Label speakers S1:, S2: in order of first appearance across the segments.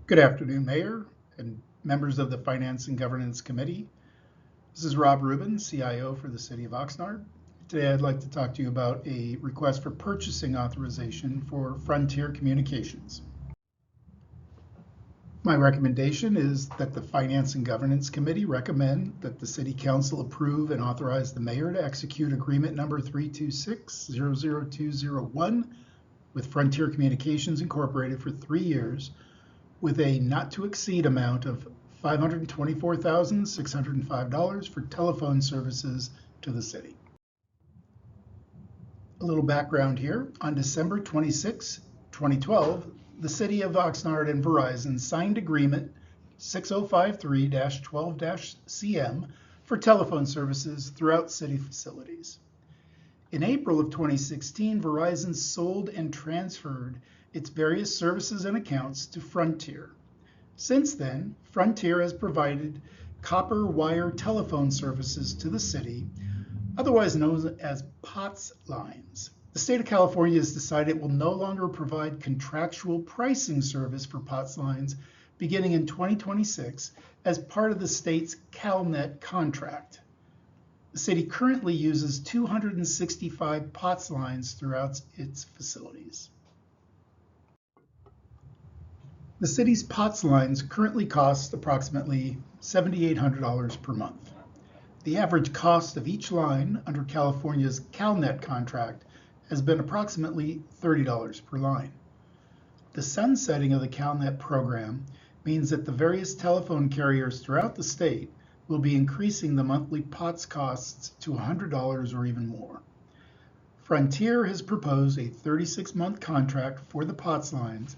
S1: Good afternoon, Mayor and members of the Finance and Governance Committee. This is Rob Rubin, CIO for the City of Oxnard. Today I'd like to talk to you about a request for purchasing authorization for Frontier Communications. My recommendation is that the Finance and Governance Committee recommend that the City Council approve and authorize the Mayor to execute agreement number 326-00201 with Frontier Communications Incorporated for 3 years with a not to exceed amount of $524,605 for telephone services to the city. A little background here. On December 26, 2012, the City of Oxnard and Verizon signed agreement 6053-12-CM for telephone services throughout city facilities. In April of 2016, Verizon sold and transferred its various services and accounts to Frontier. Since then, Frontier has provided copper wire telephone services to the city, otherwise known as POTS lines. The state of California has decided it will no longer provide contractual pricing service for POTS lines beginning in 2026 as part of the state's CalNet contract. The city currently uses 265 POTS lines throughout its facilities. The city's POTS lines currently cost approximately $7,800 per month. The average cost of each line under California's CalNet contract has been approximately $30 per line. The sunsetting of the CalNet program means that the various telephone carriers throughout the state will be increasing the monthly POTS costs to $100 or even more. Frontier has proposed a 36-month contract for the POTS lines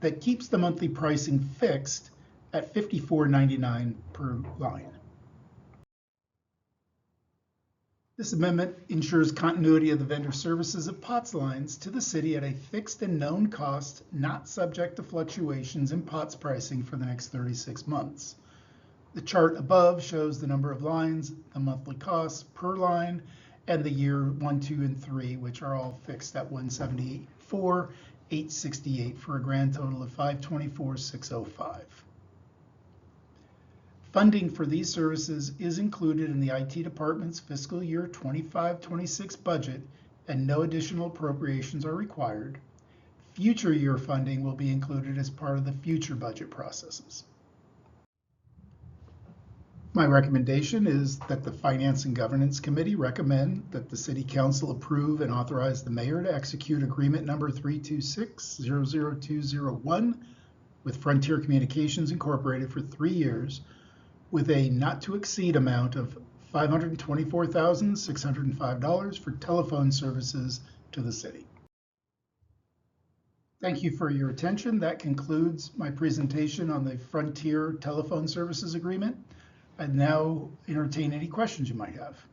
S1: that keeps the monthly pricing fixed at $54.99 per line. This amendment ensures continuity of the vendor services of POTS lines to the city at a fixed and known cost, not subject to fluctuations in POTS pricing for the next 36 months. The chart above shows the number of lines, the monthly costs per line, and the year 1, 2, and 3, which are all fixed at $174,868 for a grand total of $524,605. Funding for these services is included in the IT department's fiscal year 25-26 budget, and no additional appropriations are required. Future year funding will be included as part of the future budget processes. My recommendation is that the Finance and Governance Committee recommend that the City Council approve and authorize the Mayor to execute agreement number 326-00201 with Frontier Communications Incorporated for 3 years with a not to exceed amount of $524,605 for telephone services to the city. Thank you for your attention. That concludes my presentation on the Frontier Telephone Services Agreement. I'd now entertain any questions you might have.